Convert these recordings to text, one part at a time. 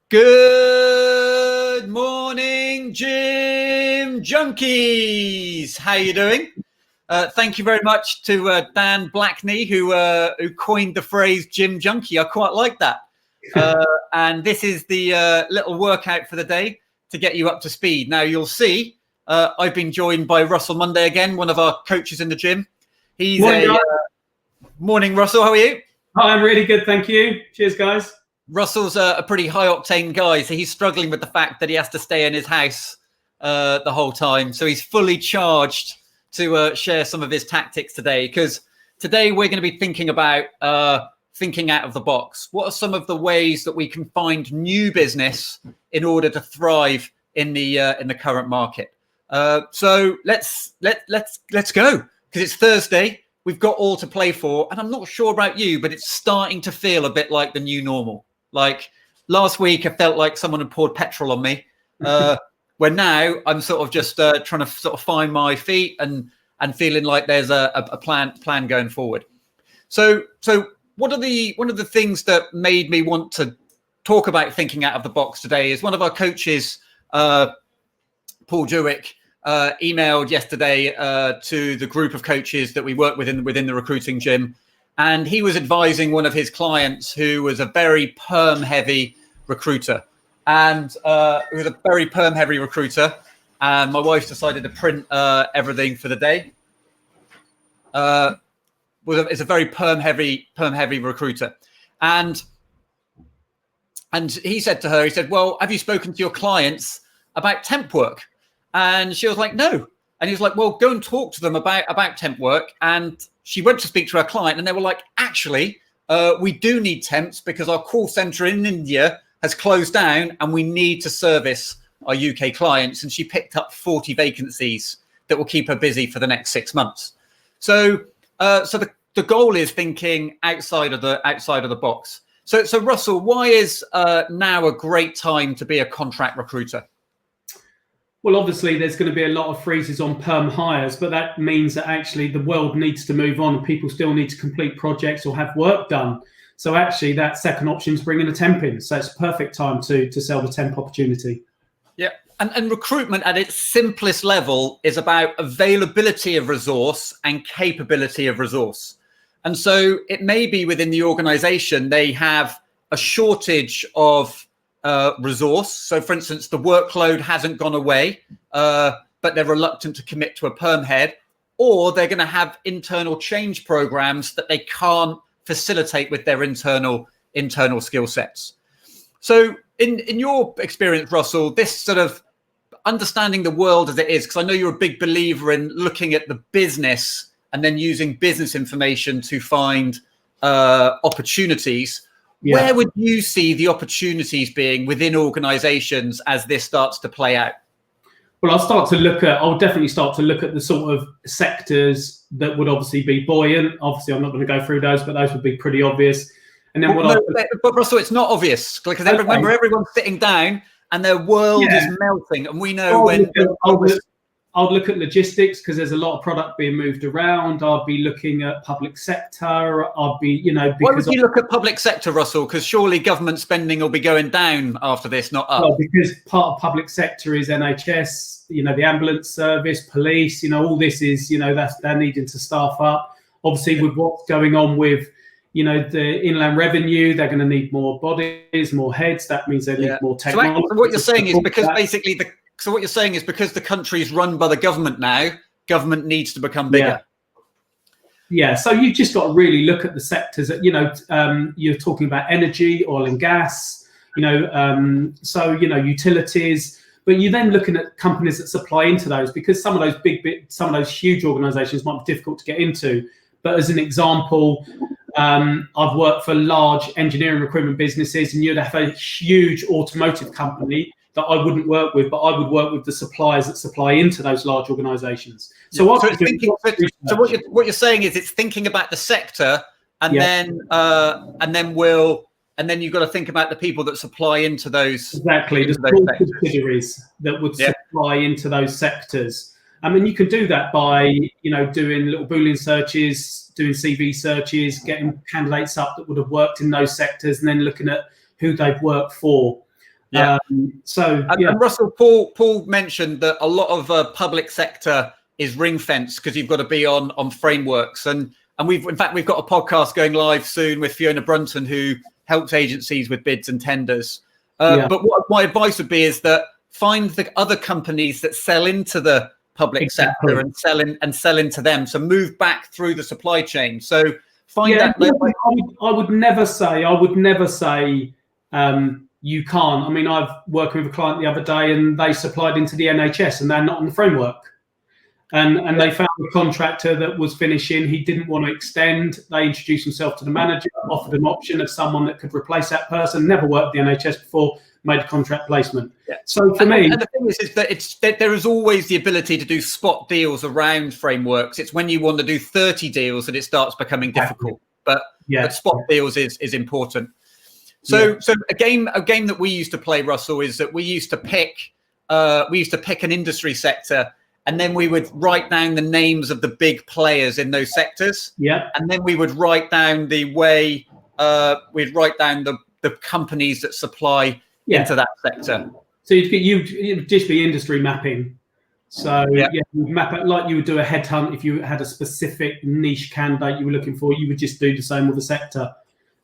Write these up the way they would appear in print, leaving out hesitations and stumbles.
Good morning, Gym Junkies. How you doing? Thank you very much to Dan Blackney, who coined the phrase Gym Junkie. I quite like that. And this is the little workout for the day to get you up to speed. Now, you'll see I've been joined by Russell Monday again, one of our coaches in the gym. He's morning, Russell. How are you? Hi, I'm really good, thank you. Cheers, guys. Russell's a pretty high-octane guy, so he's struggling with the fact that he has to stay in his house the whole time. So he's fully charged to share some of his tactics today, because today we're going to be thinking about thinking out of the box. What are some of the ways that we can find new business in order to thrive in the current market? So let's go, because it's Thursday. We've got all to play for, and I'm not sure about you, but it's starting to feel a bit like the new normal. Like last week, I felt like someone had poured petrol on me. Where now I'm sort of just trying to sort of find my feet and feeling like there's a plan going forward. So one of the things that made me want to talk about thinking out of the box today is one of our coaches, Paul Jewick, emailed yesterday to the group of coaches that we work with within the recruiting gym. And he was advising one of his clients who was a very perm-heavy recruiter. And it was a very perm-heavy recruiter. And my wife decided to print everything for the day. It's a very perm-heavy recruiter. And he said to her, he said, well, have you spoken to your clients about temp work? And she was like, no. And he was like, well, go and talk to them about temp work. And she went to speak to her client, and they were like, actually, we do need temps because our call center in India has closed down and we need to service our UK clients. And she picked up 40 vacancies that will keep her busy for the next 6 months. So the goal is thinking outside of the box. So Russell, why is now a great time to be a contract recruiter? Well, obviously, there's going to be a lot of freezes on perm hires, but that means that actually the world needs to move on and people still need to complete projects or have work done. So actually, that second option is bringing a temp in. So it's a perfect time to sell the temp opportunity. Yeah. And recruitment at its simplest level is about availability of resource and capability of resource. And so it may be within the organization, they have a shortage of resource. So for instance, the workload hasn't gone away, but they're reluctant to commit to a perm head, or they're going to have internal change programs that they can't facilitate with their internal skill sets. So in your experience, Russell, this sort of understanding the world as it is, because I know you're a big believer in looking at the business and then using business information to find opportunities. Yeah. Where would you see the opportunities being within organizations as this starts to play out? Well, I'll definitely start to look at the sort of sectors that would obviously be buoyant. Obviously, I'm not going to go through those, but those would be pretty obvious. And then but Russell, it's not obvious, because remember, everyone's sitting down and their world is melting, and we know I'll look at logistics, because there's a lot of product being moved around. I'll be looking at public sector. I'll be, Why would you look at public sector, Russell? Because surely government spending will be going down after this, not up. Well, because part of public sector is NHS, the ambulance service, police, all this is, they're needing to staff up. Obviously, with what's going on with, the inland revenue, they're going to need more bodies, more heads. That means they need more technology. So what you're saying is because basically because the country is run by the government now, government needs to become bigger. Yeah. So you've just got to really look at the sectors that, you're talking about energy, oil and gas, utilities, but you're then looking at companies that supply into those, because some of those huge organizations might be difficult to get into. But as an example, I've worked for large engineering recruitment businesses, and you'd have a huge automotive company that I wouldn't work with, but I would work with the suppliers that supply into those large organizations. So what you're saying is it's thinking about the sector, and then you've got to think about the people that supply into those. Exactly, the small subsidiaries that would supply into those sectors. I mean, you can do that by, doing little Boolean searches, doing CV searches, getting candidates up that would have worked in those sectors, and then looking at who they've worked for. Yeah. Yeah. And Russell, Paul mentioned that a lot of public sector is ring fenced because you've got to be on frameworks, and we've got a podcast going live soon with Fiona Brunton, who helps agencies with bids and tenders. But what my advice would be is that find the other companies that sell into the public sector and sell into them. So move back through the supply chain. So find that. I would never say you can't. I mean, I've worked with a client the other day, and they supplied into the NHS, and they're not on the framework. And they found a contractor that was finishing. He didn't want to extend. They introduced himself to the manager, offered an option of someone that could replace that person. Never worked at the NHS before, made a contract placement. Yeah. So for me, and the thing is that there is always the ability to do spot deals around frameworks. It's when you want to do 30 deals that it starts becoming difficult. But spot deals is important. So a game that we used to play, Russell, is that we used to pick an industry sector, and then we would write down the names of the big players in those sectors. Yeah. And then we would write down the companies that supply into that sector. So you'd just be industry mapping. So you map it like you would do a headhunt. If you had a specific niche candidate you were looking for, you would just do the same with the sector,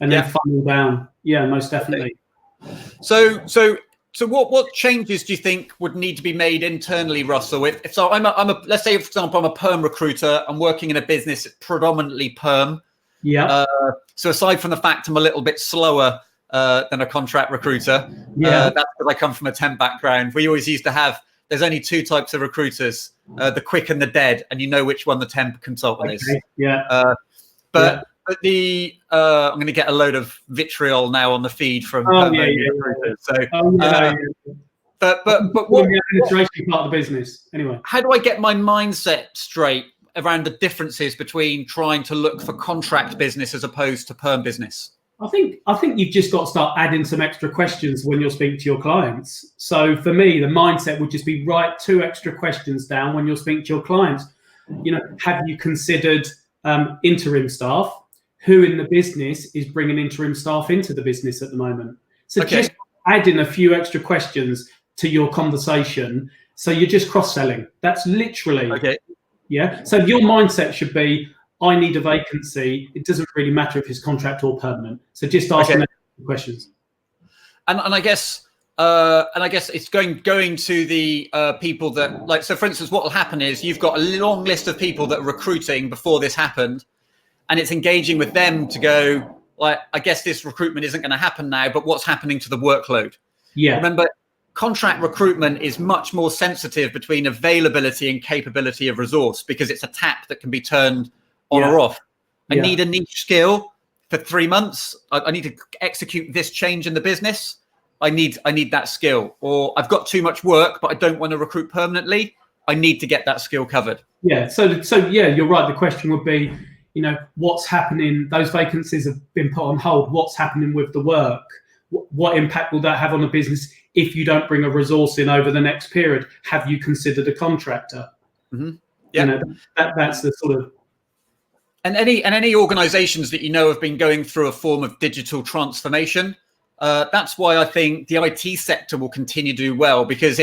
and then funnel down. Yeah, most definitely. So what changes do you think would need to be made internally, Russell? If so, let's say, for example, I'm a perm recruiter. I'm working in a business that's predominantly perm. Yeah. So aside from the fact I'm a little bit slower than a contract recruiter, that's because I come from a temp background. We always used to have. There's only two types of recruiters: the quick and the dead, and you know which one the temp consultant is. Yeah. But I'm going to get a load of vitriol now on the feed from recruiters. So, but what the administration part of the business anyway? How do I get my mindset straight around the differences between trying to look for contract business as opposed to perm business? I think you've just got to start adding some extra questions when you're speaking to your clients. So for me, the mindset would just be write 2 extra questions down when you're speaking to your clients. Have you considered interim staff? Who in the business is bringing interim staff into the business at the moment? So just add in a few extra questions to your conversation. So you're just cross-selling. That's literally, yeah. So your mindset should be, I need a vacancy. It doesn't really matter if it's contract or permanent. So just ask them questions. And I guess it's going to the people that, like, so for instance, what will happen is you've got a long list of people that are recruiting before this happened. And it's engaging with them to go, like, I guess this recruitment isn't going to happen now, but what's happening to the workload? Yeah. Remember, contract recruitment is much more sensitive between availability and capability of resource, because it's a tap that can be turned on or off. I need a niche skill for 3 months. I need to execute this change in the business. I need that skill. Or I've got too much work, but I don't want to recruit permanently. I need to get that skill covered. Yeah. So you're right. The question would be, what's happening? Those vacancies have been put on hold. What's happening with the work? What impact will that have on the business if you don't bring a resource in over the next period? Have you considered a contractor? Mm-hmm. Yeah, that's the sort of. And any organisations that have been going through a form of digital transformation. That's why I think the IT sector will continue to do well, because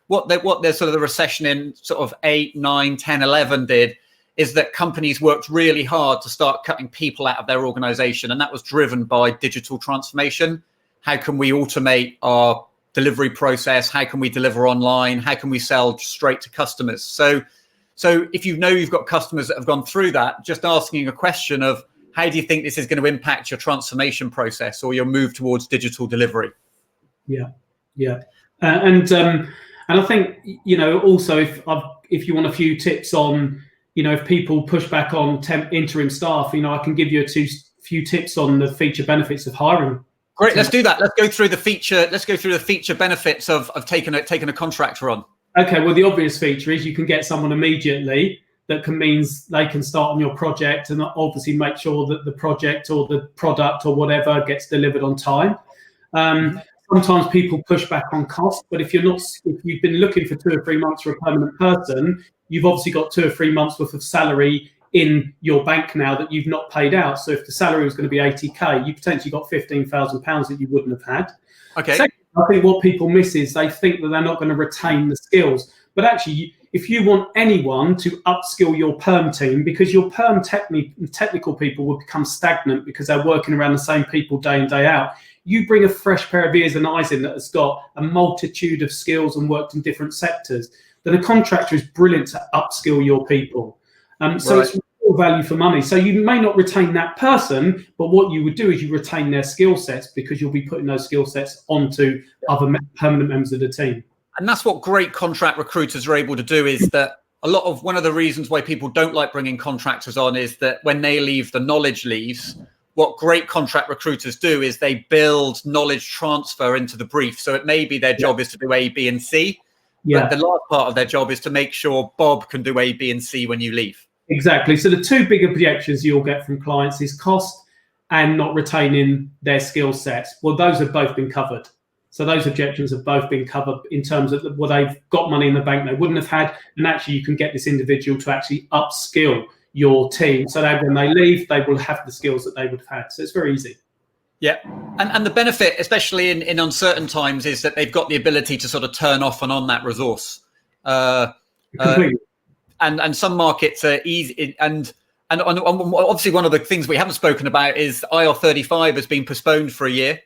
what the sort of the recession in sort of 8, 9, 10, 11 did. Is that companies worked really hard to start cutting people out of their organization. And that was driven by digital transformation. How can we automate our delivery process? How can we deliver online? How can we sell straight to customers? So if you've got customers that have gone through that, just asking a question of, how do you think this is going to impact your transformation process or your move towards digital delivery? Yeah. And I think, also if you want a few tips on, if people push back on interim staff, I can give you a few tips on the feature benefits of hiring. Great, let's do that. Let's go through the feature benefits of taking a contractor on. Okay, well, the obvious feature is you can get someone immediately. That means they can start on your project and obviously make sure that the project or the product or whatever gets delivered on time. Sometimes people push back on cost, but if you've been looking for 2 or 3 months for a permanent person, you've obviously got 2 or 3 months worth of salary in your bank now that you've not paid out. So if the salary was going to be 80k, you potentially got £15,000 that you wouldn't have had. Okay. I think what people miss is they think that they're not going to retain the skills. But actually, if you want anyone to upskill your perm team, because your perm technical people will become stagnant because they're working around the same people day in, day out, you bring a fresh pair of ears and eyes in that has got a multitude of skills and worked in different sectors, then a contractor is brilliant to upskill your people. So it's real value for money. So you may not retain that person, but what you would do is you retain their skill sets because you'll be putting those skill sets onto other permanent members of the team. And that's what great contract recruiters are able to do, is that one of the reasons why people don't like bringing contractors on is that when they leave, the knowledge leaves. What great contract recruiters do is they build knowledge transfer into the brief. So it may be their job is to do A, B, and C. But the last part of their job is to make sure Bob can do A, B, and C when you leave. Exactly. So the two big objections you'll get from clients is cost and not retaining their skill sets. Well, those have both been covered. So those objections have both been covered in terms of they've got money in the bank they wouldn't have had. And actually, you can get this individual to actually upskill your team so that when they leave, they will have the skills that they would have had. So it's very easy. Yeah. And the benefit, especially in uncertain times, is that they've got the ability to sort of turn off and on that resource. Completely. And some markets are easy. And obviously, one of the things we haven't spoken about is IR35 has been postponed for a year.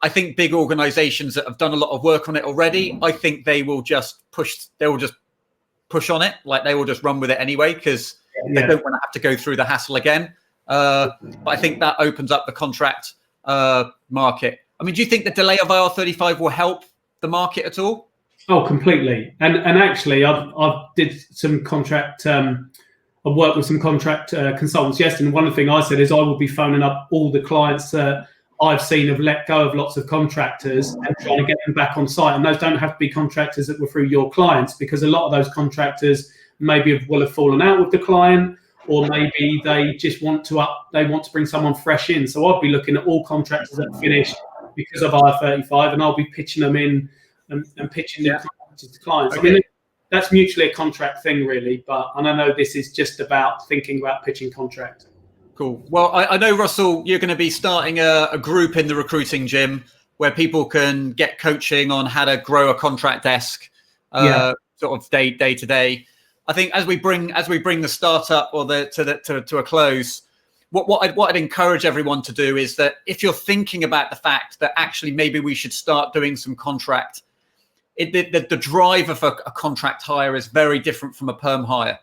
I think big organizations that have done a lot of work on it already, I think they will just push on it. Like they will just run with it anyway, because they don't want to have to go through the hassle again. But I think that opens up the contract market. I mean, do you think the delay of IR35 will help the market at all? Oh, completely. And actually, I've did some contract. I've worked with some contract consultants yesterday. And one of the things I said is I will be phoning up all the clients that I've seen have let go of lots of contractors and trying to get them back on site. And those don't have to be contractors that were through your clients, because a lot of those contractors maybe will have fallen out with the client, or maybe they just want to bring someone fresh in. So I'd be looking at all contractors that finished because of IR35, and I'll be pitching them in and pitching them to clients. Okay. I mean, that's mutually a contract thing, really. But I know this is just about thinking about pitching contract. Cool. Well, I know, Russell, you're going to be starting a group in the recruiting gym where people can get coaching on how to grow a contract desk, sort of day to day. I think as we bring the startup or to a close, what I'd encourage everyone to do is that if you're thinking about the fact that actually maybe we should start doing some contract, the driver for a contract hire is very different from a perm hire.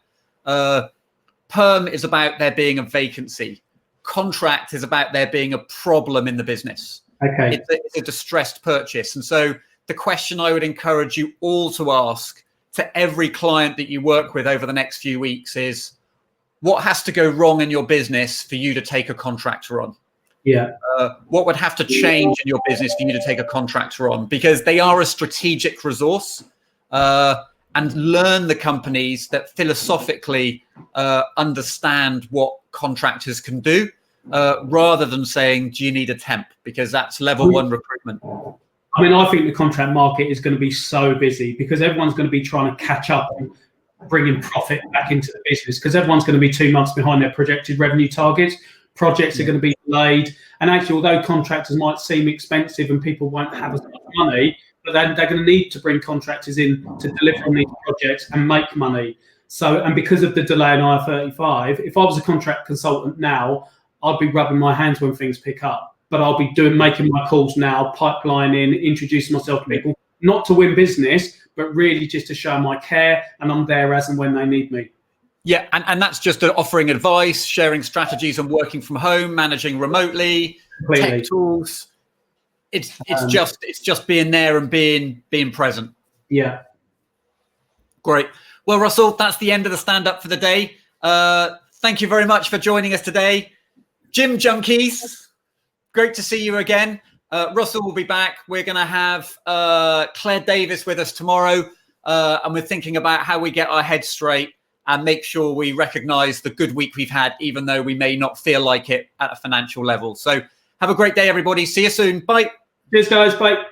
Perm is about there being a vacancy. Contract is about there being a problem in the business. Okay. It's a distressed purchase. And so the question I would encourage you all to ask to every client that you work with over the next few weeks is, what has to go wrong in your business for you to take a contractor on? Yeah. What would have to change in your business for you to take a contractor on? Because they are a strategic resource. And learn the companies that philosophically understand what contractors can do, rather than saying, do you need a temp? Because that's level one recruitment. I mean, I think the contract market is going to be so busy because everyone's going to be trying to catch up and bringing profit back into the business, because everyone's going to be 2 months behind their projected revenue targets. Projects are going to be delayed. And actually, although contractors might seem expensive and people won't have as much money, but they're going to need to bring contractors in to deliver on these projects and make money. So, and because of the delay in IR35, if I was a contract consultant now, I'd be rubbing my hands when things pick up. But I'll be making my calls now, pipelining, introducing myself to people, not to win business, but really just to show my care, and I'm there as and when they need me. Yeah, and that's just offering advice, sharing strategies, and working from home, managing remotely, tech tools. It's just being there and being present. Yeah. Great. Well, Russell, that's the end of the stand up for the day. Thank you very much for joining us today. Gym Junkies, great to see you again. Russell will be back. We're going to have Claire Davis with us tomorrow. And we're thinking about how we get our heads straight and make sure we recognize the good week we've had, even though we may not feel like it at a financial level. So have a great day, everybody. See you soon. Bye. Cheers, guys. Bye.